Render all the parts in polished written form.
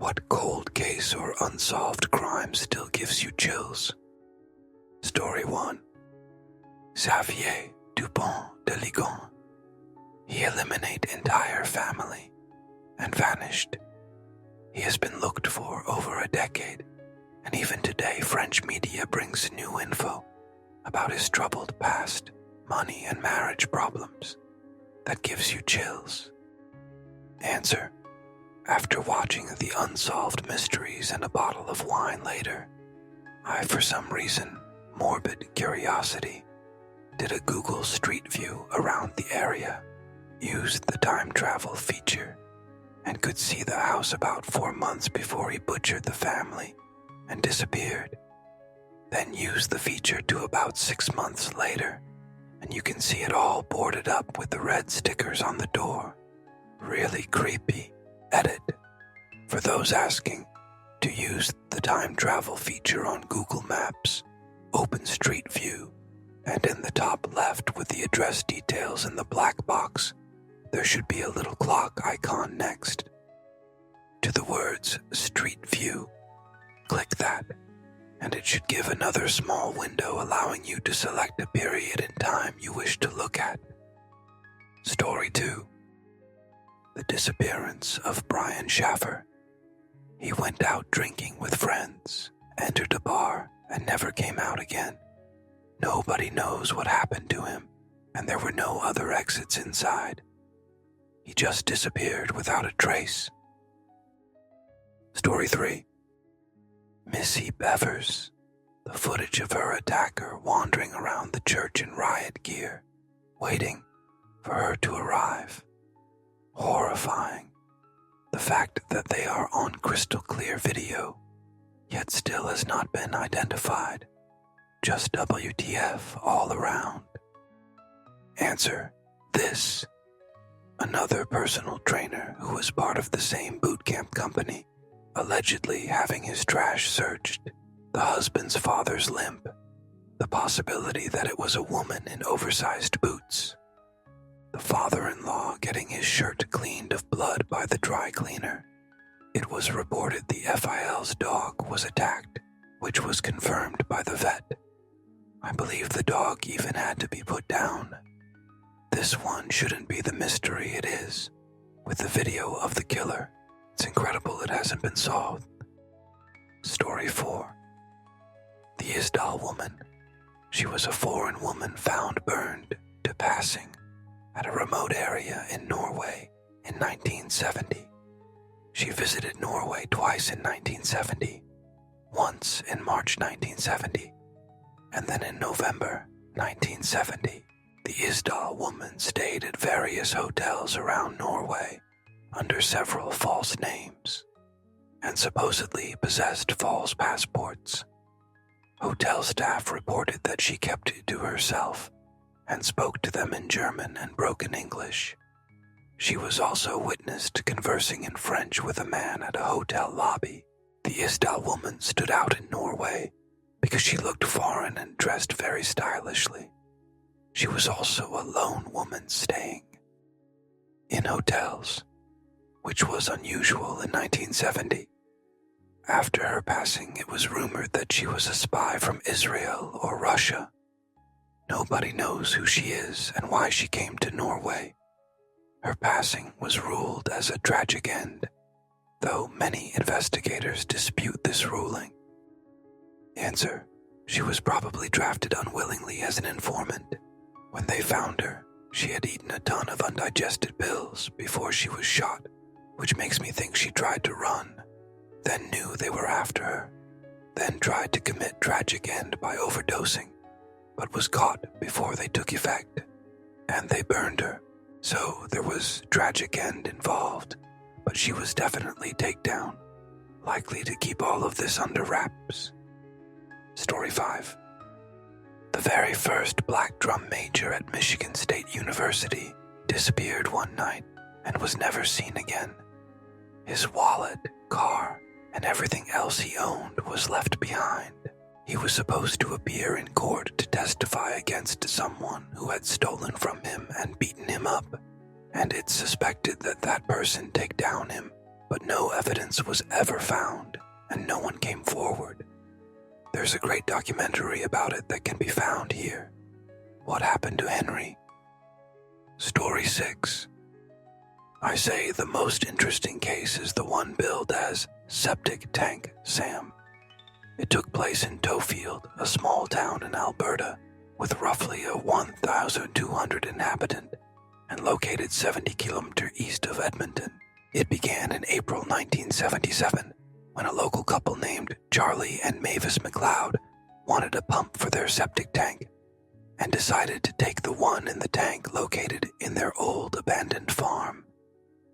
What cold case or unsolved crime still gives you chills? Story 1. Xavier Dupont de Ligons. He eliminated entire family and vanished. He has been looked for over a decade, and even today French media brings new info about his troubled past, money and marriage problems that gives you chills. Answer: after watching the Unsolved Mysteries and a bottle of wine later, I, for some reason, morbid curiosity, did a Google Street View around the area, used the time travel feature, and could see the house about 4 months before he butchered the family and disappeared. Then used the feature to about 6 months later, and you can see it all boarded up with the red stickers on the door. Really creepy. Edit: for those asking, to use the time travel feature on Google Maps, open Street View, and in the top left with the address details in the black box, there should be a little clock icon next to the words Street View. Click that, and it should give another small window allowing you to select a period in time you wish to look at. Story 2. The disappearance of Brian Schaffer. He went out drinking with friends, entered a bar, and never came out again. Nobody knows what happened to him, and there were no other exits inside. He just disappeared without a trace. Story 3. Missy Bevers. The footage of her attacker wandering around the church in riot gear, waiting for her to arrive. Horrifying. The fact that they are on crystal clear video, yet still has not been identified. Just WTF all around. Answer: this. Another personal trainer who was part of the same boot camp company, allegedly having his trash searched, the husband's father's limp, the possibility that it was a woman in oversized boots, the father-in-law getting his shirt cleaned of blood by the dry cleaner. It was reported the FIL's dog was attacked, which was confirmed by the vet. I believe the dog even had to be put down. This one shouldn't be the mystery it is. With the video of the killer, it's incredible it hasn't been solved. Story 4. The Isdal woman. She was a foreign woman found burned to passing at a remote area in Norway in 1970. She visited Norway twice in 1970, once in March 1970, and then in November 1970. The Isdal woman stayed at various hotels around Norway under several false names and supposedly possessed false passports. Hotel staff reported that she kept it to herself and spoke to them in German and broken English. She was also witnessed conversing in French with a man at a hotel lobby. The Isdal woman stood out in Norway because she looked foreign and dressed very stylishly. She was also a lone woman staying in hotels, which was unusual in 1970. After her passing, it was rumored that she was a spy from Israel or Russia. Nobody knows who she is and why she came to Norway. Her passing was ruled as a tragic end, though many investigators dispute this ruling. Answer: she was probably drafted unwillingly as an informant. When they found her, she had eaten a ton of undigested pills before she was shot, which makes me think she tried to run, then knew they were after her, then tried to commit tragic end by overdosing, but was caught before they took effect, and they burned her. So there was tragic end involved, but she was definitely takedown, likely to keep all of this under wraps. Story 5. The very first black drum major at Michigan State University disappeared one night and was never seen again. His wallet, car, and everything else he owned was left behind. He was supposed to appear in court to testify against someone who had stolen from him and beaten him up, and it's suspected that that person take down him but no evidence was ever found and no one came forward. There's a great documentary about it that can be found here. What Happened to Henry? Story 6. I say the most interesting case is the one billed as Septic Tank Sam. It took place in Tofield, a small town in Alberta, with roughly a 1,200 inhabitant and located 70 kilometers east of Edmonton. It began in April 1977 when a local couple named Charlie and Mavis McLeod wanted a pump for their septic tank and decided to take the one in the tank located in their old abandoned farm,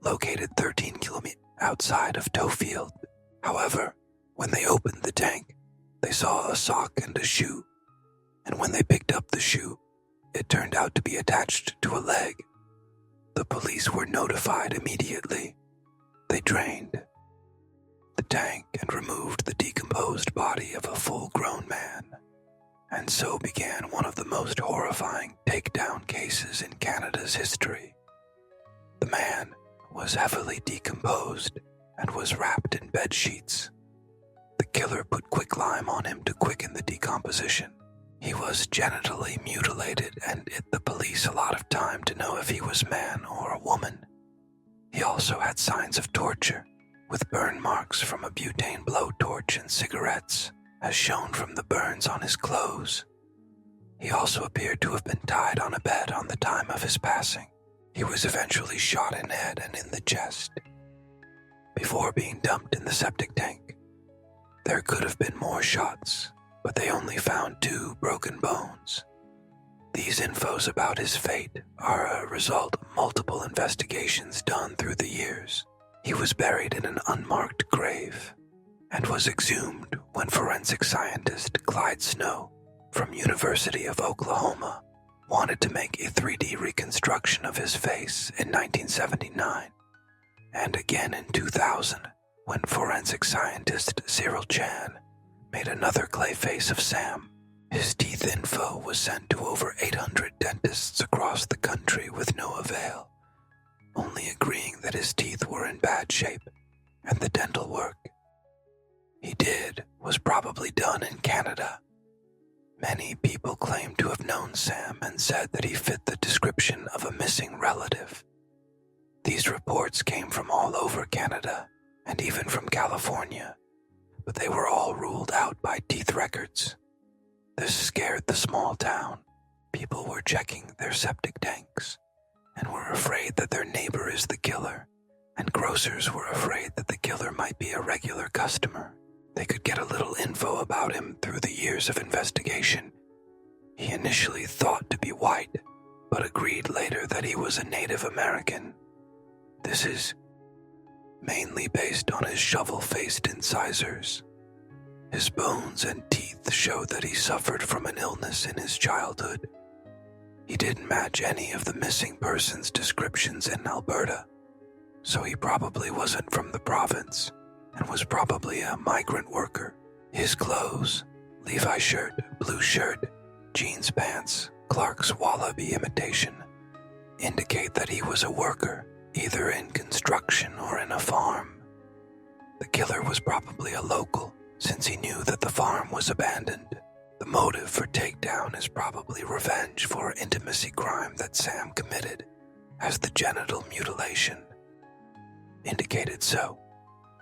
located 13 kilometers outside of Tofield. However, when they opened the tank, they saw a sock and a shoe, and when they picked up the shoe, it turned out to be attached to a leg. The police were notified immediately. They drained the tank and removed the decomposed body of a full-grown man, and so began one of the most horrifying takedown cases in Canada's history. The man was heavily decomposed and was wrapped in bed sheets. The killer put quicklime on him to quicken the decomposition. He was genitally mutilated, and it the police a lot of time to know if he was man or a woman. He also had signs of torture, with burn marks from a butane blowtorch and cigarettes, as shown from the burns on his clothes. He also appeared to have been tied on a bed on the time of his passing. He was eventually shot in the head and in the chest, before being dumped in the septic tank. There could have been more shots, but they only found 2 broken bones. These infos about his fate are a result of multiple investigations done through the years. He was buried in an unmarked grave and was exhumed when forensic scientist Clyde Snow from University of Oklahoma wanted to make a 3D reconstruction of his face in 1979, and again in 2000 when forensic scientist Cyril Chan made another clay face of Sam. His teeth info was sent to over 800 dentists across the country with no avail, only agreeing that his teeth were in bad shape and the dental work he did was probably done in Canada. Many people claim to have known Sam and said that he fit the description of a missing relative. These reports came from all over Canada and even from California, but they were all ruled out by teeth records. This scared the small town. People were checking their septic tanks and were afraid that their neighbor is the killer, and grocers were afraid that the killer might be a regular customer. They could get a little info about him through the years of investigation. He initially thought to be white, but agreed later that he was a Native American. This is mainly based on his shovel-faced incisors. His bones and teeth show that he suffered from an illness in his childhood. He didn't match any of the missing persons' descriptions in Alberta, so he probably wasn't from the province and was probably a migrant worker. His clothes, Levi shirt, blue shirt, jeans pants, Clark's Wallaby imitation, indicate that he was a worker, either in construction or in a farm. The killer was probably a local, since he knew that the farm was abandoned. The motive for takedown is probably revenge for an intimacy crime that Sam committed, as the genital mutilation indicated so.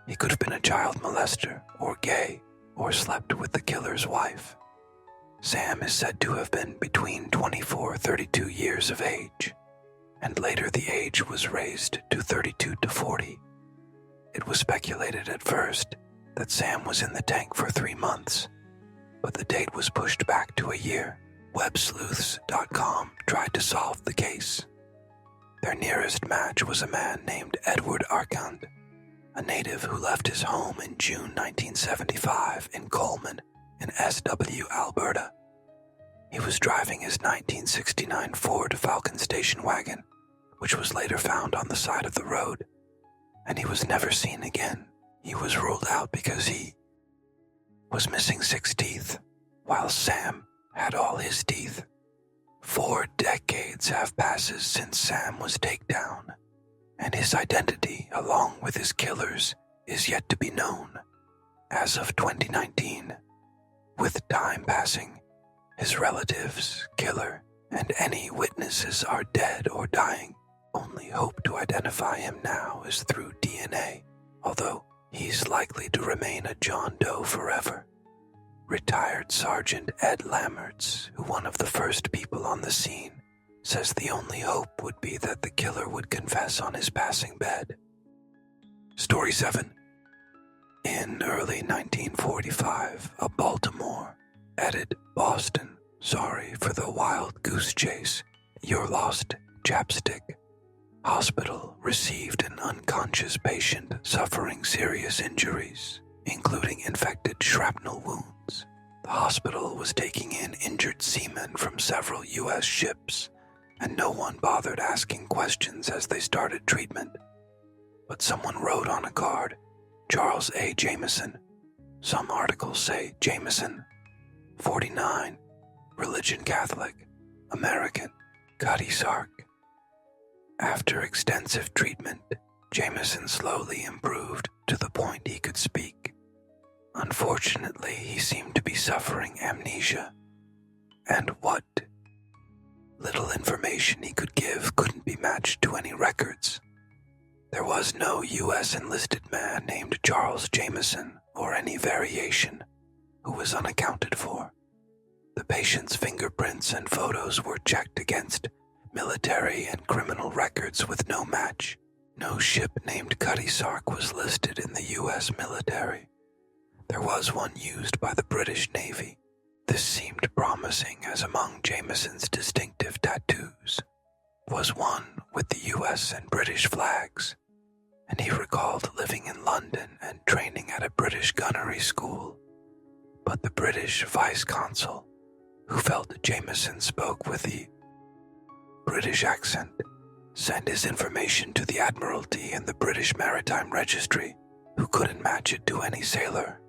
He could have been a child molester, or gay, or slept with the killer's wife. Sam is said to have been between 24 and 32 years of age, and later the age was raised to 32 to 40. It was speculated at first that Sam was in the tank for 3 months, but the date was pushed back to a year. Websleuths.com tried to solve the case. Their nearest match was a man named Edward Arkand, a native who left his home in June 1975 in Coleman in SW, Alberta. He was driving his 1969 Ford Falcon station wagon, which was later found on the side of the road, and he was never seen again. He was ruled out because he was missing 6 teeth, while Sam had all his teeth. 4 decades have passed since Sam was taken down, and his identity, along with his killers, is yet to be known. As of 2019, with time passing, his relatives, killer, and any witnesses are dead or dying. Only hope to identify him now is through DNA, although he's likely to remain a John Doe forever. Retired Sergeant Ed Lammerts, who one of the first people on the scene, says the only hope would be that the killer would confess on his passing bed. Story 7. In early 1945, a Baltimore, edit Boston, sorry for the wild goose chase, you're lost, chapstick, hospital received an unconscious patient suffering serious injuries, including infected shrapnel wounds. The hospital was taking in injured seamen from several U.S. ships, and no one bothered asking questions as they started treatment. But someone wrote on a card, Charles A. Jameson. Some articles say Jameson. 49. Religion Catholic. American. Cutty Sark. After extensive treatment, Jameson slowly improved to the point he could speak. Unfortunately, he seemed to be suffering amnesia. And what little information he could give couldn't be matched to any records. There was no U.S. enlisted man named Charles Jameson or any variation who was unaccounted for. The patient's fingerprints and photos were checked against military and criminal records with no match. No ship named Cutty Sark was listed in the U.S. military. There was one used by the British Navy. This seemed promising, as among Jameson's distinctive tattoos was one with the U.S. and British flags, and he recalled living in London and training at a British gunnery school. But the British vice consul, who felt Jameson spoke with the British accent, sent his information to the Admiralty and the British Maritime Registry, who couldn't match it to any sailor.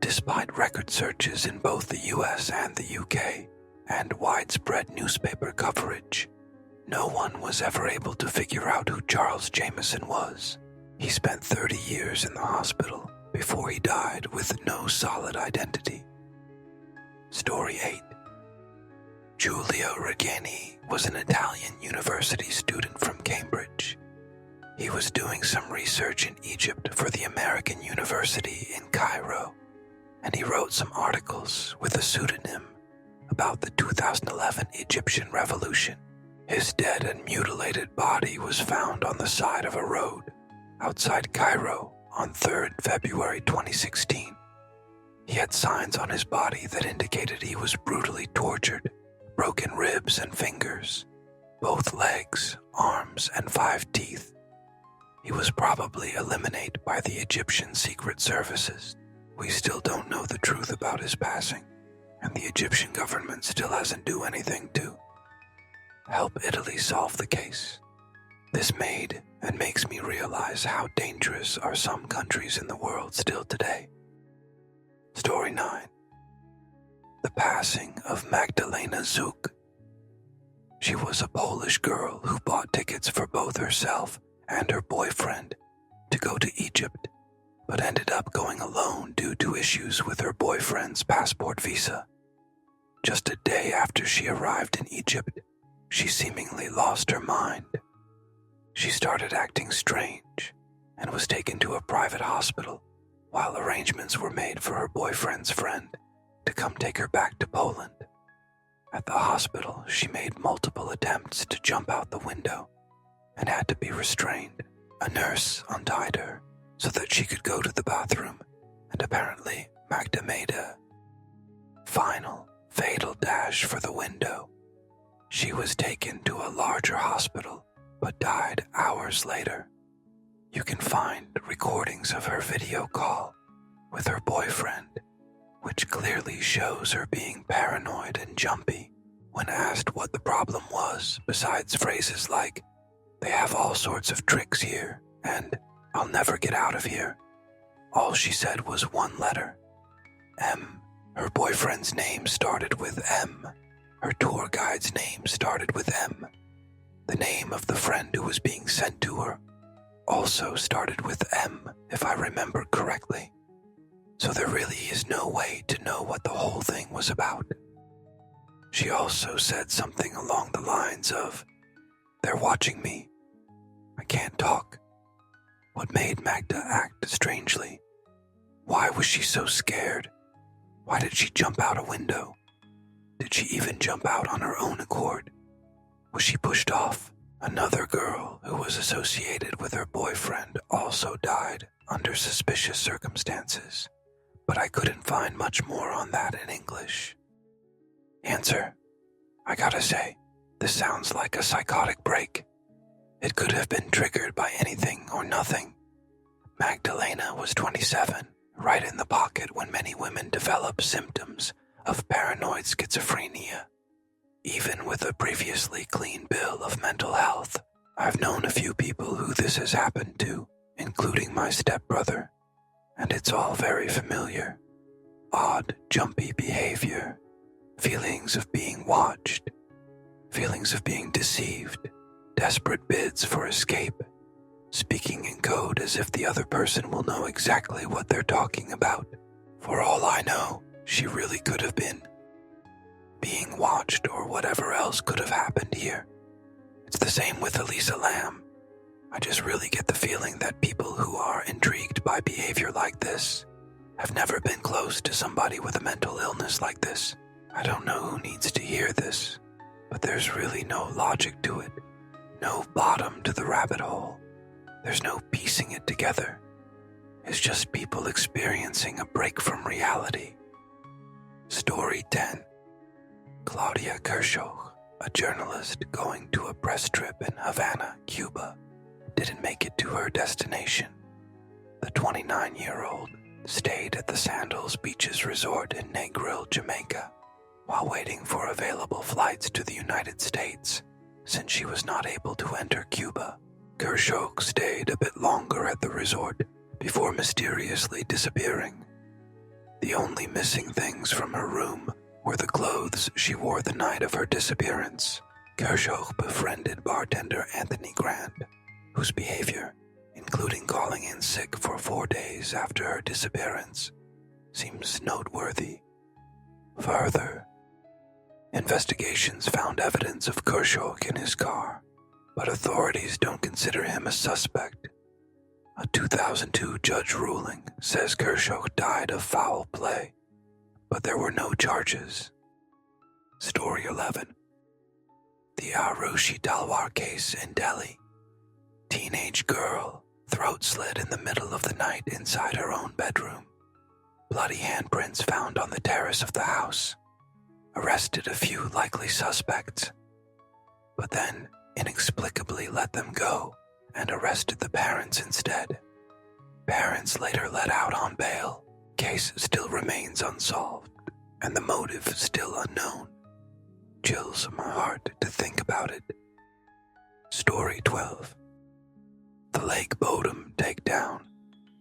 Despite record searches in both the US and the UK, and widespread newspaper coverage, no one was ever able to figure out who Charles Jameson was. He spent 30 years in the hospital before he died with no solid identity. Story 8. Giulio Regeni was an Italian university student from Cambridge. He was doing some research in Egypt for the American University in Cairo, and he wrote some articles with a pseudonym about the 2011 Egyptian Revolution. His dead and mutilated body was found on the side of a road outside Cairo on 3rd February 2016. He had signs on his body that indicated he was brutally tortured, broken ribs and fingers, both legs, arms, and 5 teeth. He was probably eliminated by the Egyptian secret services. We still don't know the truth about his passing, and the Egyptian government still hasn't done anything to help Italy solve the case. This made and makes me realize how dangerous are some countries in the world still today. Story 9. The passing of Magdalena Zuk. She was a Polish girl who bought tickets for both herself and her boyfriend to go to Egypt, but ended up going alone due to issues with her boyfriend's passport visa. Just a day after she arrived in Egypt, she seemingly lost her mind. She started acting strange and was taken to a private hospital while arrangements were made for her boyfriend's friend to come take her back to Poland. At the hospital, she made multiple attempts to jump out the window and had to be restrained. A nurse untied her so that she could go to the bathroom, and apparently Magda made a final, fatal dash for the window. She was taken to a larger hospital, but died hours later. You can find recordings of her video call with her boyfriend, which clearly shows her being paranoid and jumpy when asked what the problem was, besides phrases like, "They have all sorts of tricks here," and "I'll never get out of here." All she said was one letter, M. Her boyfriend's name started with M. Her tour guide's name started with M. The name of the friend who was being sent to her also started with M, if I remember correctly. So there really is no way to know what the whole thing was about. She also said something along the lines of, "They're watching me. I can't talk." What made Magda act strangely? Why was she so scared? Why did she jump out a window? Did she even jump out on her own accord? Was she pushed off? Another girl who was associated with her boyfriend also died under suspicious circumstances, but I couldn't find much more on that in English. Answer: I gotta say, this sounds like a psychotic break. It could have been triggered by anything or nothing. Magdalena was 27, right in the pocket when many women develop symptoms of paranoid schizophrenia. Even with a previously clean bill of mental health, I've known a few people who this has happened to, including my stepbrother, and it's all very familiar. Odd, jumpy behavior, feelings of being watched, feelings of being deceived, desperate bids for escape, speaking in code as if the other person will know exactly what they're talking about. For all I know, she really could have been being watched, or whatever else could have happened here. It's the same with Elisa Lam. I just really get the feeling that people who are intrigued by behavior like this have never been close to somebody with a mental illness like this. I don't know who needs to hear this, but there's really no logic to it, no bottom to the rabbit hole. There's no piecing it together. It's just people experiencing a break from reality. Story 10. Claudia Kershaw, a journalist going to a press trip in Havana, Cuba, didn't make it to her destination. The 29-year-old stayed at the Sandals Beaches Resort in Negril, Jamaica, while waiting for available flights to the United States, since she was not able to enter Cuba. Kershaw stayed a bit longer at the resort before mysteriously disappearing. The only missing things from her room were the clothes she wore the night of her disappearance. Kershaw befriended bartender Anthony Grant, whose behavior, including calling in sick for 4 days after her disappearance, seems noteworthy. Further, investigations found evidence of Kershaw in his car, but authorities don't consider him a suspect. A 2002 judge ruling says Kershaw died of foul play, but there were no charges. Story 11. The Arushi Talwar case in Delhi. Teenage girl, throat slit in the middle of the night inside her own bedroom. Bloody handprints found on the terrace of the house. Arrested a few likely suspects, but then inexplicably let them go and arrested the parents instead. Parents later let out on bail. Case still remains unsolved, and the motive still unknown. Chills my heart to think about it. Story 12. The Lake Bodom takedown.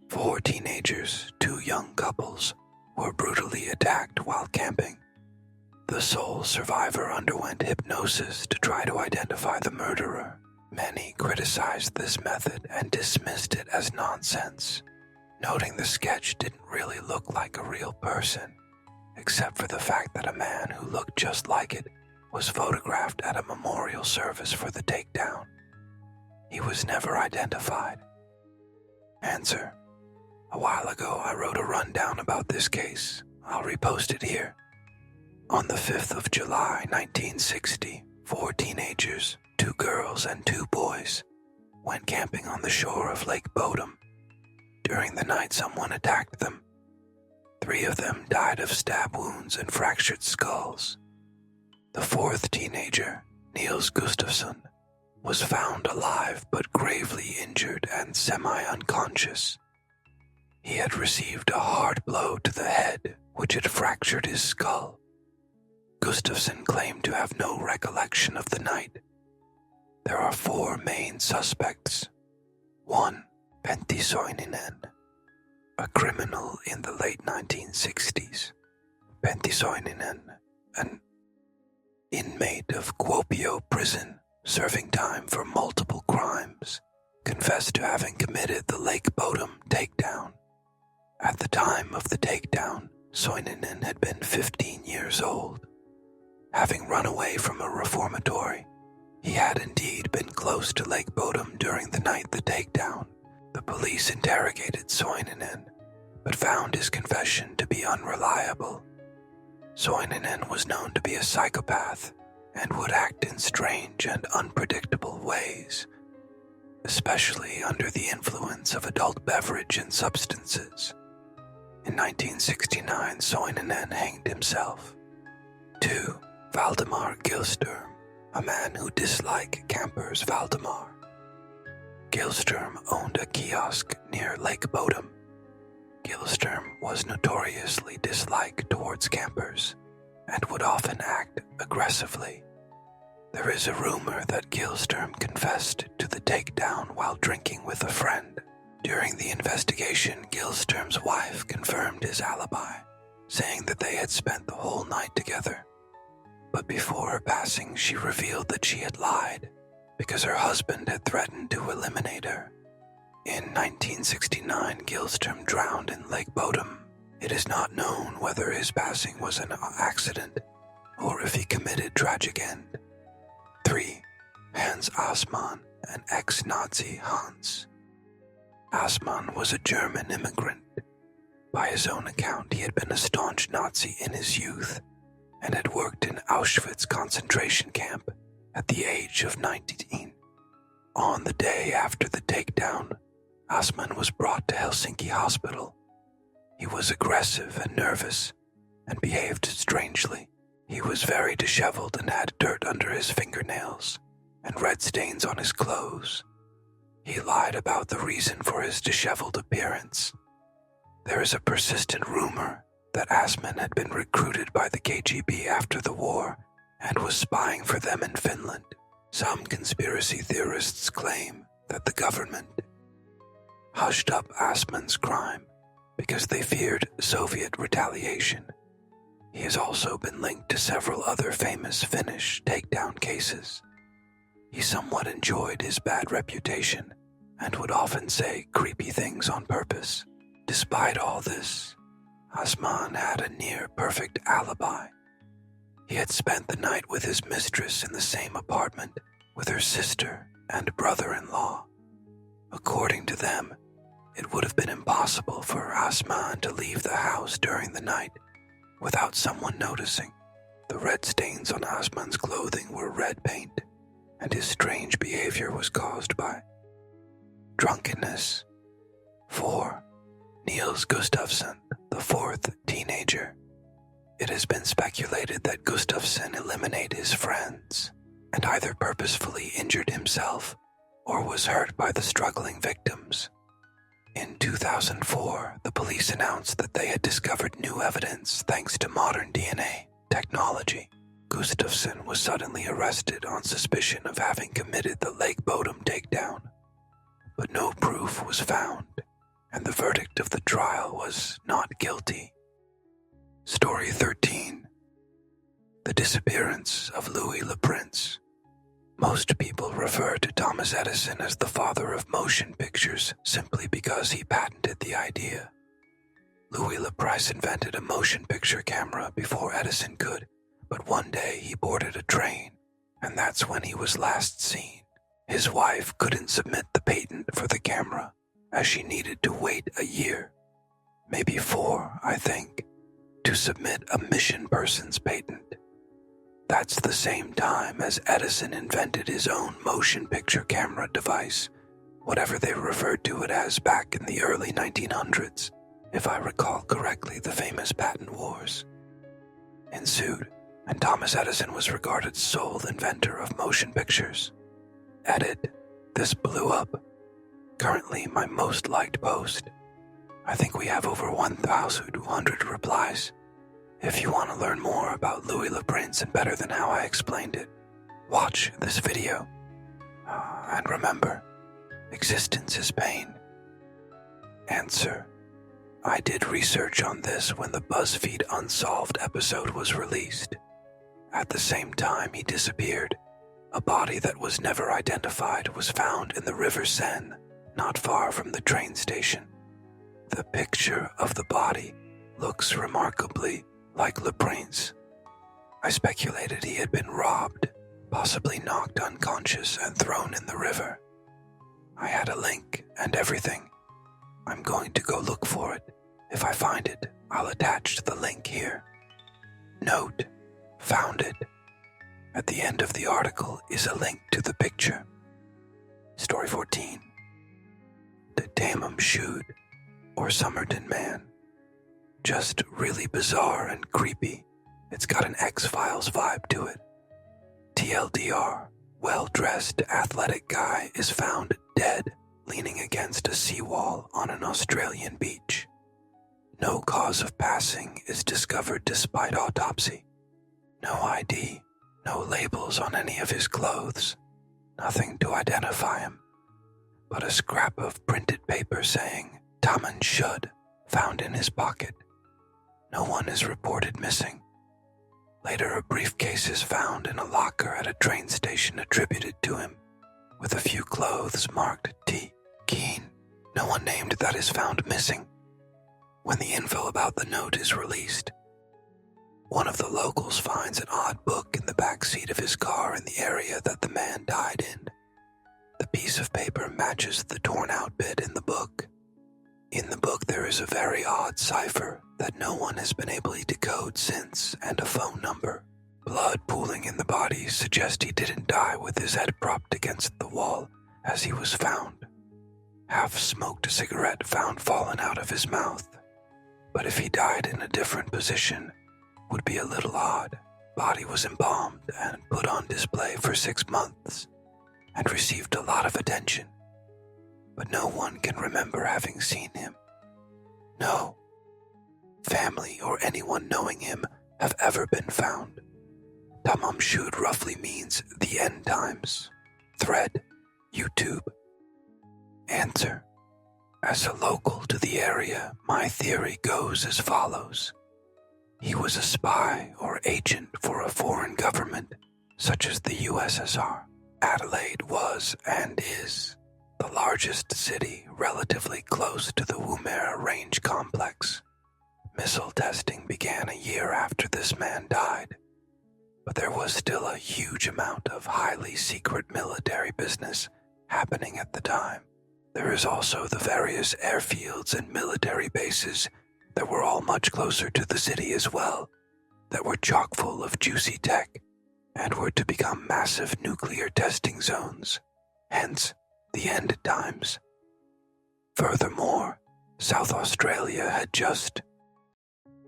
4 teenagers, 2 young couples, were brutally attacked while camping. The sole survivor underwent hypnosis to try to identify the murderer. Many criticized this method and dismissed it as nonsense, noting the sketch didn't really look like a real person, except for the fact that a man who looked just like it was photographed at a memorial service for the takedown. He was never identified. Answer: a while ago I wrote a rundown about this case. I'll repost it here. On the 5th of July, 1960, 4 teenagers, 2 girls and 2 boys, went camping on the shore of Lake Bodom. During the night, someone attacked them. 3 of them died of stab wounds and fractured skulls. The 4th teenager, Niels Gustafsson, was found alive but gravely injured and semi-unconscious. He had received a hard blow to the head, which had fractured his skull. Gustafsson claimed to have no recollection of the night. There are 4 main suspects. 1. Pentti Soininen, a criminal in the late 1960s. Pentti Soininen, an inmate of Kuopio prison, serving time for multiple crimes, confessed to having committed the Lake Bodom takedown. At the time of the takedown, Soininen had been 15 years old. Having run away from a reformatory, he had indeed been close to Lake Bodom during the night the takedown. The police interrogated Soininen, but found his confession to be unreliable. Soininen was known to be a psychopath and would act in strange and unpredictable ways, especially under the influence of adult beverage and substances. In 1969, Soininen hanged himself. 2. Valdemar Gilsturm, a man who disliked campers. Valdemar Gilsturm owned a kiosk near Lake Bodom. Gilsturm was notoriously disliked towards campers and would often act aggressively. There is a rumor that Gilsturm confessed to the takedown while drinking with a friend. During the investigation, Gilsturm's wife confirmed his alibi, saying that they had spent the whole night together. But before her passing, she revealed that she had lied because her husband had threatened to eliminate her. In 1969, Gilsturm drowned in Lake Bodom. It is not known whether his passing was an accident or if he committed tragic end. 3. Hans Assmann, an ex-Nazi Hans. Assmann was a German immigrant. By his own account, he had been a staunch Nazi in his youth and had worked in Auschwitz concentration camp at the age of 19. On the day after the takedown, Assmann was brought to Helsinki Hospital. He was aggressive and nervous and behaved strangely. He was very disheveled and had dirt under his fingernails and red stains on his clothes. He lied about the reason for his disheveled appearance. There is a persistent rumor that Assmann had been recruited by the KGB after the war and was spying for them in Finland. Some conspiracy theorists claim that the government hushed up Assmann's crime because they feared Soviet retaliation. He has also been linked to several other famous Finnish takedown cases. He somewhat enjoyed his bad reputation and would often say creepy things on purpose. Despite all this, Assmann had a near-perfect alibi. He had spent the night with his mistress in the same apartment with her sister and brother-in-law. According to them, it would have been impossible for Assmann to leave the house during the night without someone noticing. The red stains on Assmann's clothing were red paint, and his strange behavior was caused by drunkenness. 4. Niels Gustafsson, the fourth teenager. It has been speculated that Gustafsson eliminated his friends and either purposefully injured himself or was hurt by the struggling victims. In 2004, the police announced that they had discovered new evidence thanks to modern DNA technology. Gustafsson was suddenly arrested on suspicion of having committed the Lake Bodom takedown, but no proof was found, and the verdict of the trial was not guilty. Story 13. The disappearance of Louis Le Prince. Most people refer to Thomas Edison as the father of motion pictures simply because he patented the idea. Louis Le Prince invented a motion picture camera before Edison could, but one day he boarded a train, and that's when he was last seen. His wife couldn't submit the patent for the camera, as she needed to wait a year, maybe 4, I think, to submit a mission person's patent. That's the same time as Edison invented his own motion picture camera device, whatever they referred to it as back in the early 1900s, if I recall correctly. The famous patent wars ensued, and Thomas Edison was regarded sole inventor of motion pictures. Edit. This blew up. Currently my most liked post. I think we have over 1,200 replies. If you want to learn more about Louis Le Prince and better than how I explained it, watch this video. And remember, existence is pain. Answer. I did research on this when the BuzzFeed Unsolved episode was released. At the same time he disappeared, A body that was never identified was found in the River Seine, not far from the train station. The picture of the body looks remarkably like Le Prince. I speculated he had been robbed, possibly knocked unconscious and thrown in the river. I had a link and everything. I'm going to go look for it. If I find it, I'll attach the link here. Note: found it. At the end of the article is a link to the picture. Story 14. The Tamam Shud, or Somerton Man. Just really bizarre and creepy. It's got an X-Files vibe to it. TLDR, well-dressed, athletic guy is found dead, leaning against a seawall on an Australian beach. No cause of passing is discovered despite autopsy. No ID, no labels on any of his clothes, nothing to identify him, but a scrap of printed paper saying Taman Shud found in his pocket. No one is reported missing. Later, a briefcase is found in a locker at a train station attributed to him, with a few clothes marked T. Keen. No one named that is found missing. When the info about the note is released, one of the locals finds an odd book in the back seat of his car in the area that the man died in. The piece of paper matches the torn-out bit in the book. In the book there is a very odd cipher that no one has been able to decode since, and a phone number. Blood pooling in the body suggests he didn't die with his head propped against the wall as he was found. Half-smoked cigarette found fallen out of his mouth. But if he died in a different position, would be a little odd. Body was embalmed and put on display for 6 months and received a lot of attention. But no one can remember having seen him. No family or anyone knowing him have ever been found. Tamam Shud roughly means the end times. Thread, YouTube. Answer: as a local to the area, my theory goes as follows. He was a spy or agent for a foreign government, such as the USSR. Adelaide was and is the largest city relatively close to the Woomera Range complex. Missile testing began a year after this man died, but there was still a huge amount of highly secret military business happening at the time. There is also the various airfields and military bases that were all much closer to the city as well, that were chock full of juicy tech and were to become massive nuclear testing zones, hence the end times. Furthermore, South Australia had just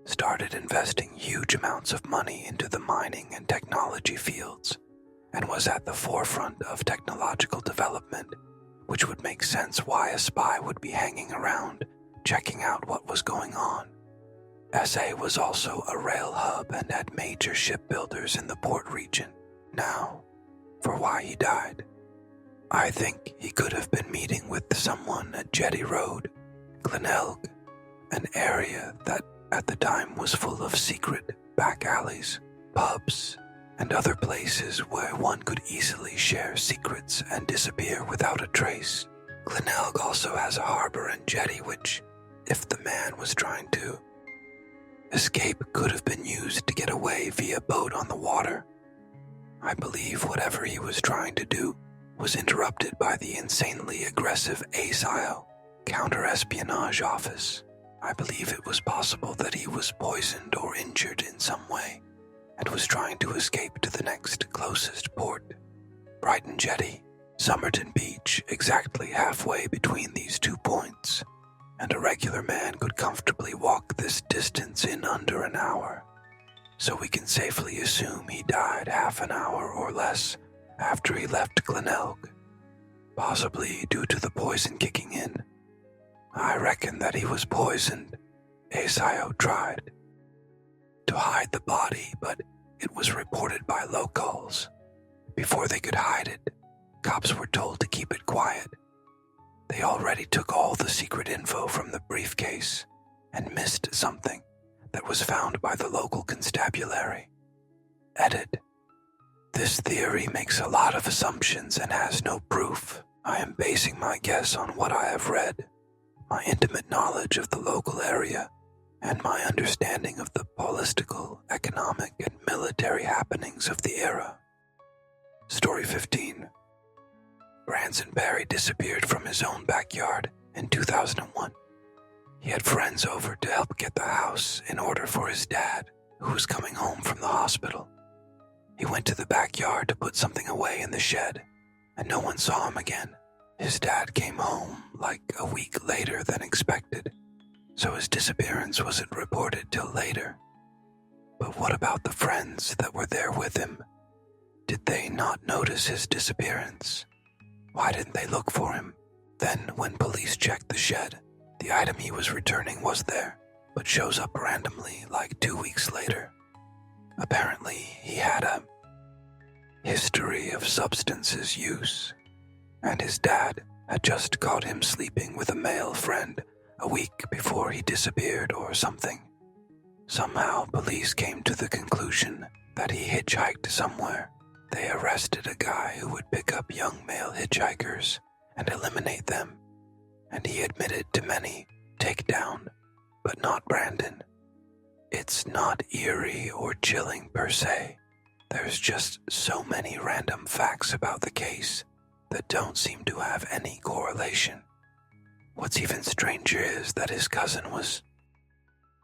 started investing huge amounts of money into the mining and technology fields and was at the forefront of technological development, which would make sense why a spy would be hanging around, checking out what was going on. SA was also a rail hub and had major shipbuilders in the port region. Now, for why he died. I think he could have been meeting with someone at Jetty Road, Glenelg, an area that at the time was full of secret back alleys, pubs, and other places where one could easily share secrets and disappear without a trace. Glenelg also has a harbor and jetty which, if the man was trying to escape, could have been used to get away via boat on the water. I believe whatever he was trying to do was interrupted by the insanely aggressive ASIO, Counter-Espionage Office. I believe it was possible that he was poisoned or injured in some way and was trying to escape to the next closest port. Brighton Jetty, Somerton Beach, exactly halfway between these 2 points, and a regular man could comfortably walk this distance in under an hour. So we can safely assume he died half an hour or less after he left Glenelg, possibly due to the poison kicking in. I reckon that he was poisoned. ASIO tried to hide the body, but it was reported by locals. Before they could hide it, cops were told to keep it quiet. They already took all the secret info from the briefcase and missed something that was found by the local constabulary. Edit. This theory makes a lot of assumptions and has no proof. I am basing my guess on what I have read, my intimate knowledge of the local area, and my understanding of the political, economic, and military happenings of the era. Story 15. Branson Perry disappeared from his own backyard in 2001. He had friends over to help get the house in order for his dad, who was coming home from the hospital. He went to the backyard to put something away in the shed, and no one saw him again. His dad came home like a week later than expected, so his disappearance wasn't reported till later. But what about the friends that were there with him? Did they not notice his disappearance? Why didn't they look for him? Then, when police checked the shed, the item he was returning was there, but shows up randomly like 2 weeks later. Apparently, he had a history of substances use, and his dad had just caught him sleeping with a male friend a week before he disappeared or something. Somehow, police came to the conclusion that he hitchhiked somewhere. They arrested a guy who would pick up young male hitchhikers and eliminate them, and he admitted to many takedown, but not Brandon. It's not eerie or chilling per se. There's just so many random facts about the case that don't seem to have any correlation. What's even stranger is that his cousin was